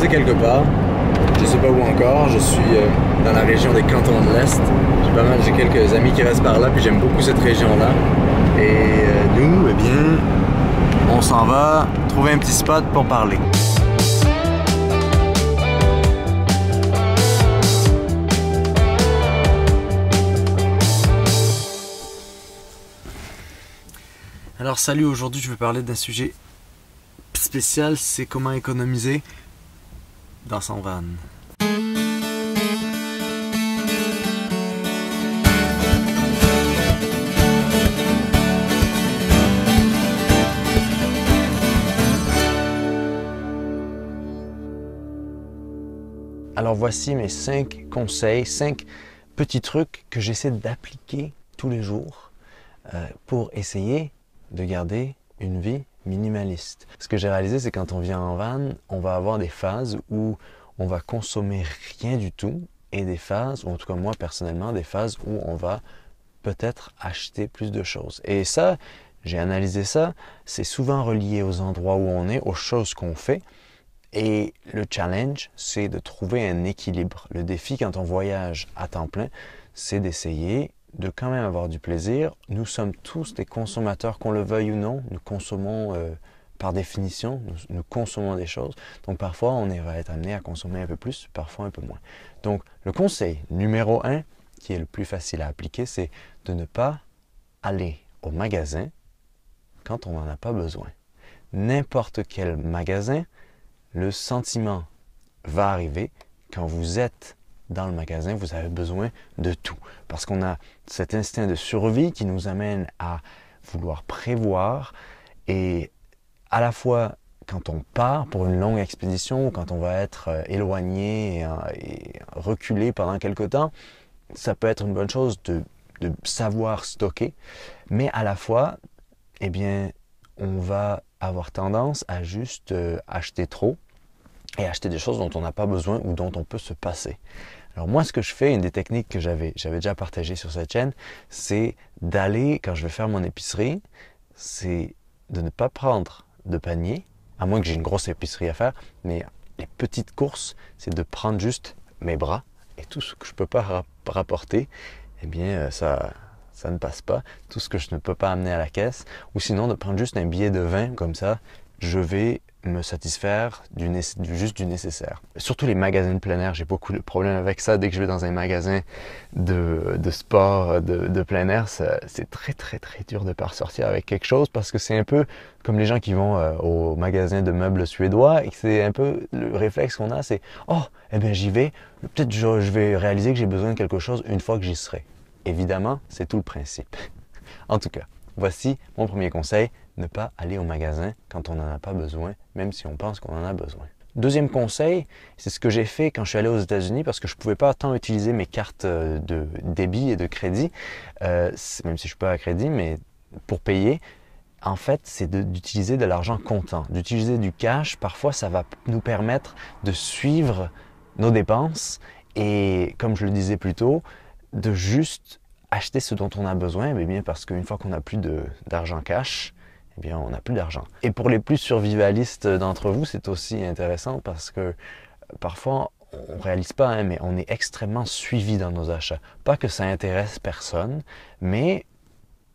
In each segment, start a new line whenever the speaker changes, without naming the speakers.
posé quelque part. Je sais pas où encore. Je suis dans la région des Cantons de l'Est. J'ai quelques amis qui restent par là, puis j'aime beaucoup cette région-là. Et nous, eh bien, on s'en va trouver un petit spot pour parler. Alors salut, aujourd'hui je vais parler d'un sujet spécial, c'est comment économiser dans son van. Alors voici mes 5 conseils, 5 petits trucs que j'essaie d'appliquer tous les jours pour essayer de garder une vie minimaliste. Ce que j'ai réalisé, c'est quand on vient en van, on va avoir des phases où on va consommer rien du tout et des phases, ou en tout cas moi personnellement, des phases où on va peut-être acheter plus de choses. Et ça, j'ai analysé ça, c'est souvent relié aux endroits où on est, aux choses qu'on fait. Et le challenge, c'est de trouver un équilibre. Le défi quand on voyage à temps plein, c'est d'essayer de quand même avoir du plaisir. Nous sommes tous des consommateurs, qu'on le veuille ou non. Nous consommons par définition, nous consommons des choses. Donc parfois, on va être amené à consommer un peu plus, parfois un peu moins. Donc le conseil numéro 1, qui est le plus facile à appliquer, c'est de ne pas aller au magasin quand on n'en a pas besoin. N'importe quel magasin, le sentiment va arriver quand vous êtes dans le magasin, vous avez besoin de tout. Parce qu'on a cet instinct de survie qui nous amène à vouloir prévoir et à la fois quand on part pour une longue expédition ou quand on va être éloigné et reculé pendant quelque temps, ça peut être une bonne chose de savoir stocker, mais à la fois, eh bien, on va avoir tendance à juste acheter trop et acheter des choses dont on n'a pas besoin ou dont on peut se passer. Alors moi, ce que je fais, une des techniques que j'avais déjà partagées sur cette chaîne, c'est d'aller, quand je vais faire mon épicerie, c'est de ne pas prendre de panier, à moins que j'ai une grosse épicerie à faire, mais les petites courses, c'est de prendre juste mes bras et tout ce que je ne peux pas rapporter, eh bien ça ne passe pas. Tout ce que je ne peux pas amener à la caisse, ou sinon de prendre juste un billet de 20, comme ça, je vais me satisfaire juste du nécessaire. Surtout les magasins de plein air, j'ai beaucoup de problèmes avec ça. Dès que je vais dans un magasin de sport de plein air, c'est très dur de pas ressortir avec quelque chose parce que c'est un peu comme les gens qui vont au magasin de meubles suédois et que c'est un peu le réflexe qu'on a, c'est « Oh, eh bien j'y vais, peut-être je vais réaliser que j'ai besoin de quelque chose une fois que j'y serai. » Évidemment, c'est tout le principe. En tout cas, voici mon premier conseil, ne pas aller au magasin quand on n'en a pas besoin, même si on pense qu'on en a besoin. Deuxième conseil, c'est ce que j'ai fait quand je suis allé aux États-Unis parce que je ne pouvais pas tant utiliser mes cartes de débit et de crédit, même si je ne suis pas à crédit, mais pour payer, en fait, c'est d'utiliser de l'argent comptant, d'utiliser du cash. Parfois, ça va nous permettre de suivre nos dépenses et, comme je le disais plus tôt, de juste acheter ce dont on a besoin, mais bien parce qu'une fois qu'on n'a plus d'argent cash, eh bien on n'a plus d'argent. Et pour les plus survivalistes d'entre vous, c'est aussi intéressant parce que parfois on ne réalise pas, hein, mais on est extrêmement suivi dans nos achats. Pas que ça intéresse personne, mais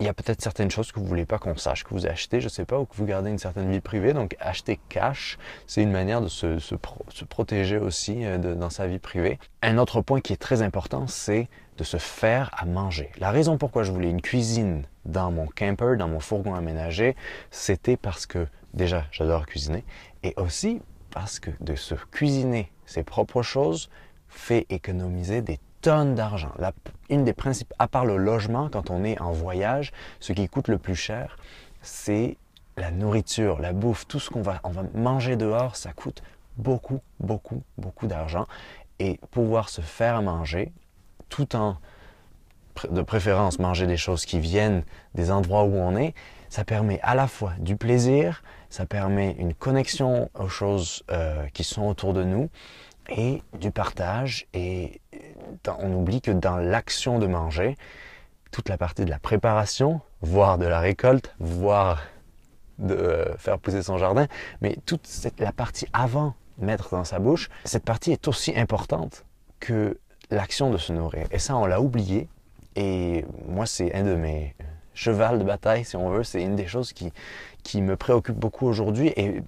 il y a peut-être certaines choses que vous ne voulez pas qu'on sache, que vous achetez, je ne sais pas, ou que vous gardez une certaine vie privée. Donc, acheter cash, c'est une manière de se protéger aussi dans sa vie privée. Un autre point qui est très important, c'est de se faire à manger. La raison pourquoi je voulais une cuisine dans mon camper, dans mon fourgon aménagé, c'était parce que, déjà, j'adore cuisiner, et aussi parce que de se cuisiner ses propres choses fait économiser des tonnes d'argent. Une des principes, à part le logement, quand on est en voyage, ce qui coûte le plus cher, c'est la nourriture, la bouffe, tout ce on va manger dehors, ça coûte beaucoup d'argent. Et pouvoir se faire à manger, tout en, de préférence, manger des choses qui viennent des endroits où on est, ça permet à la fois du plaisir, ça permet une connexion aux choses qui sont autour de nous, et du partage. Et on oublie que dans l'action de manger, toute la partie de la préparation, voire de la récolte, voire de faire pousser son jardin, mais toute la partie avant mettre dans sa bouche, cette partie est aussi importante que l'action de se nourrir. Et ça, on l'a oublié. Et moi, c'est un de mes chevals de bataille, si on veut. C'est une des choses qui me préoccupe beaucoup aujourd'hui. Et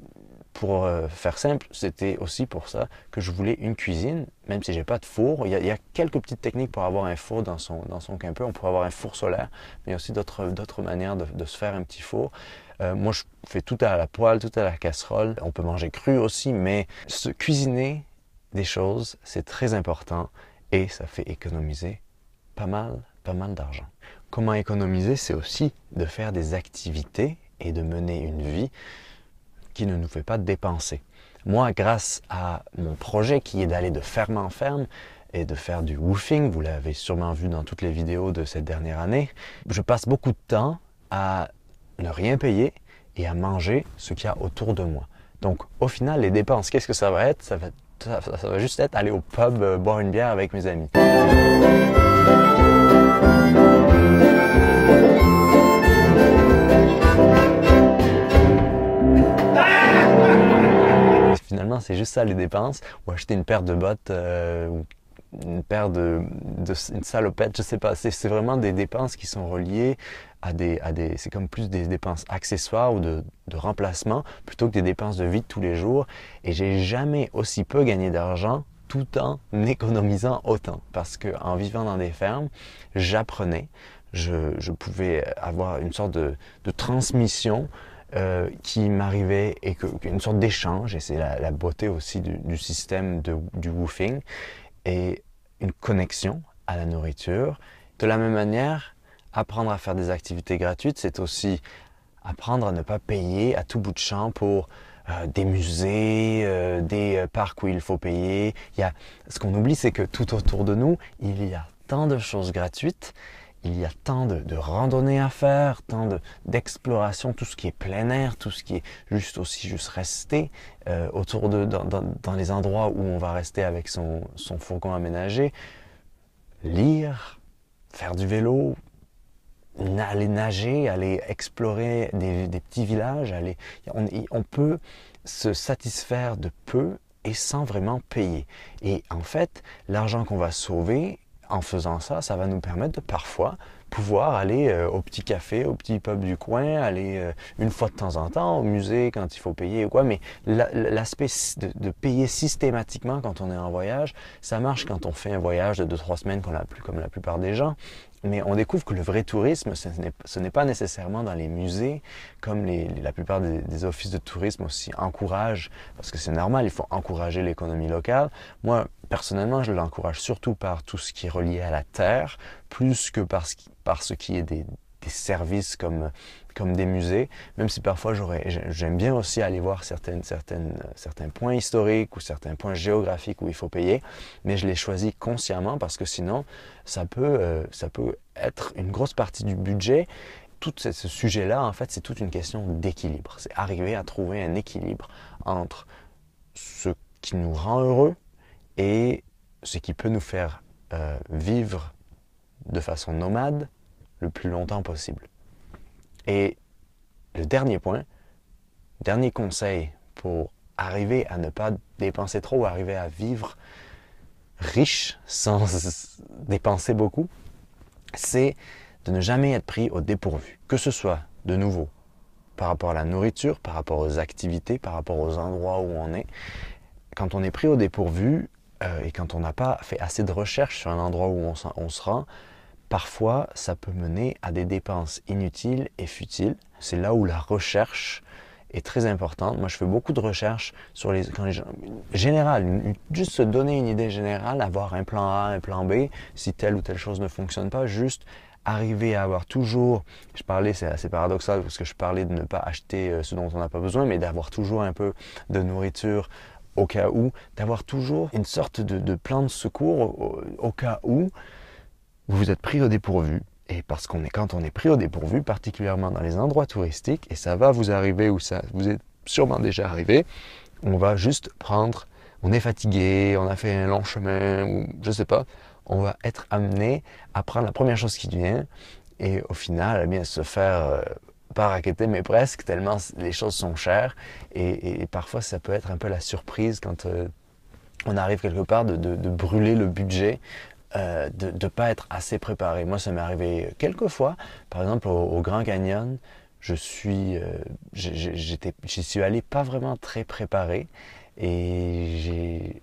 pour faire simple, c'était aussi pour ça que je voulais une cuisine, même si j'ai pas de four. Il y a quelques petites techniques pour avoir un four dans son camper. On pourrait avoir un four solaire, mais il y a aussi d'autres manières de se faire un petit four. Moi, je fais tout à la poêle, tout à la casserole. On peut manger cru aussi, mais cuisiner des choses, c'est très important et ça fait économiser pas mal d'argent. Comment économiser? C'est aussi de faire des activités et de mener une vie qui ne nous fait pas dépenser. Moi, grâce à mon projet qui est d'aller de ferme en ferme et de faire du woofing, vous l'avez sûrement vu dans toutes les vidéos de cette dernière année, je passe beaucoup de temps à ne rien payer et à manger ce qu'il y a autour de moi. Donc, au final, les dépenses, qu'est-ce que ça va être? Ça va juste être aller au pub, boire une bière avec mes amis. Finalement, c'est juste ça les dépenses. Ou acheter une paire de bottes ou une paire une salopette, je sais pas. C'est vraiment des dépenses qui sont reliées à c'est comme plus des dépenses accessoires ou de remplacement plutôt que des dépenses de vie de tous les jours. Et j'ai jamais aussi peu gagné d'argent tout en économisant autant. Parce qu'en vivant dans des fermes, j'apprenais, je pouvais avoir une sorte de transmission qui m'arrivait et une sorte d'échange, et c'est la beauté aussi du système du woofing, et une connexion à la nourriture. De la même manière, apprendre à faire des activités gratuites, c'est aussi apprendre à ne pas payer à tout bout de champ pour des musées, des parcs où il faut payer. Ce qu'on oublie, c'est que tout autour de nous, il y a tant de choses gratuites. Il y a tant de randonnées à faire, tant d'exploration, tout ce qui est plein air, tout ce qui est juste rester dans les endroits où on va rester avec son fourgon aménagé, lire, faire du vélo, aller nager, aller explorer des petits villages. On peut se satisfaire de peu et sans vraiment payer. Et en fait, l'argent qu'on va sauver, en faisant ça, ça va nous permettre de parfois pouvoir aller au petit café, au petit pub du coin, aller une fois de temps en temps au musée quand il faut payer ou quoi. Mais l'aspect de payer systématiquement quand on est en voyage, ça marche quand on fait un voyage de 2-3 semaines comme la plupart des gens. Mais on découvre que le vrai tourisme, ce n'est pas nécessairement dans les musées, comme la plupart des offices de tourisme aussi encouragent, parce que c'est normal, il faut encourager l'économie locale. Moi, personnellement, je l'encourage surtout par tout ce qui est relié à la terre, plus que par ce qui est des services comme des musées, même si parfois j'aime bien aussi aller voir certains points historiques ou certains points géographiques où il faut payer, mais je les choisis consciemment parce que sinon ça peut être une grosse partie du budget. Tout ce sujet-là, en fait, c'est toute une question d'équilibre. C'est arriver à trouver un équilibre entre ce qui nous rend heureux et ce qui peut nous faire vivre de façon nomade le plus longtemps possible. Et le dernier point, dernier conseil pour arriver à ne pas dépenser trop, arriver à vivre riche sans dépenser beaucoup, c'est de ne jamais être pris au dépourvu. Que ce soit, de nouveau, par rapport à la nourriture, par rapport aux activités, par rapport aux endroits où on est. Quand on est pris au dépourvu et quand on n'a pas fait assez de recherche sur un endroit où on se rend, parfois, ça peut mener à des dépenses inutiles et futiles. C'est là où la recherche est très importante. Moi, je fais beaucoup de recherches sur juste se donner une idée générale, avoir un plan A, un plan B, si telle ou telle chose ne fonctionne pas, juste arriver à avoir toujours, c'est assez paradoxal parce que je parlais de ne pas acheter ce dont on n'a pas besoin, mais d'avoir toujours un peu de nourriture au cas où, d'avoir toujours une sorte de plan de secours au cas où vous êtes pris au dépourvu. Et parce quand on est pris au dépourvu, particulièrement dans les endroits touristiques, et ça va vous arriver ou ça vous est sûrement déjà arrivé, on va juste on est fatigué, on a fait un long chemin, ou je sais pas, on va être amené à prendre la première chose qui vient et au final, se faire pas raqueter, mais presque, tellement les choses sont chères. Et parfois, ça peut être un peu la surprise quand on arrive quelque part de brûler le budget, de ne pas être assez préparé. Moi, ça m'est arrivé quelques fois. Par exemple, au Grand Canyon, j'y suis allé pas vraiment très préparé. Et j'ai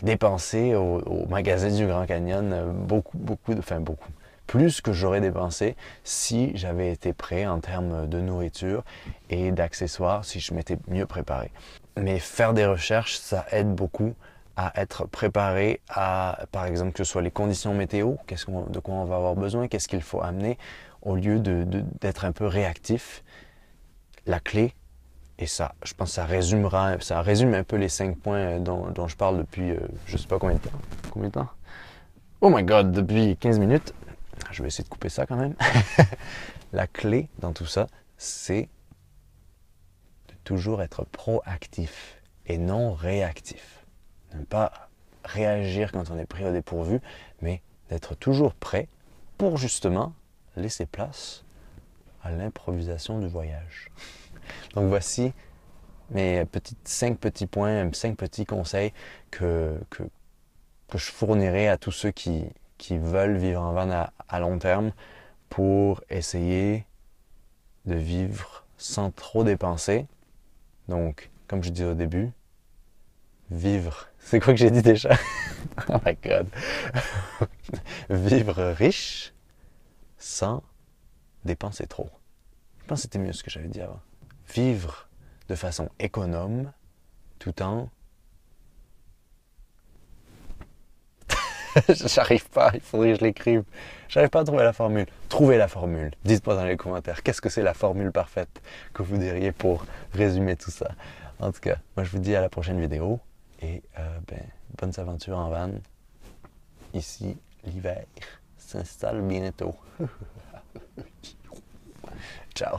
dépensé au magasin du Grand Canyon beaucoup, plus que j'aurais dépensé si j'avais été prêt en termes de nourriture et d'accessoires, si je m'étais mieux préparé. Mais faire des recherches, ça aide beaucoup à être préparé à, par exemple, que ce soit les conditions météo, de quoi on va avoir besoin, qu'est-ce qu'il faut amener, au lieu d'être un peu réactif. La clé, et ça, je pense que ça résume un peu les 5 points dont je parle depuis je sais pas combien de temps. Combien de temps? Oh my god, depuis 15 minutes. Je vais essayer de couper ça quand même. La clé dans tout ça, c'est de toujours être proactif et non réactif. Ne pas réagir quand on est pris au dépourvu, mais d'être toujours prêt pour justement laisser place à l'improvisation du voyage. Donc voici mes 5 petits points, 5 petits conseils que je fournirai à tous ceux qui veulent vivre en van à long terme pour essayer de vivre sans trop dépenser. Donc, comme je disais au début, vivre. C'est quoi que j'ai dit déjà? Oh my god. Vivre riche sans dépenser trop. Je pense que c'était mieux ce que j'avais dit avant. Vivre de façon économe tout en... J'arrive pas, il faudrait que je l'écrive. J'arrive pas à trouver la formule. Trouvez la formule. Dites-moi dans les commentaires, qu'est-ce que c'est la formule parfaite que vous diriez pour résumer tout ça. En tout cas, moi je vous dis à la prochaine vidéo et bonnes aventures en van. Ici, l'hiver s'installe bientôt. Ciao.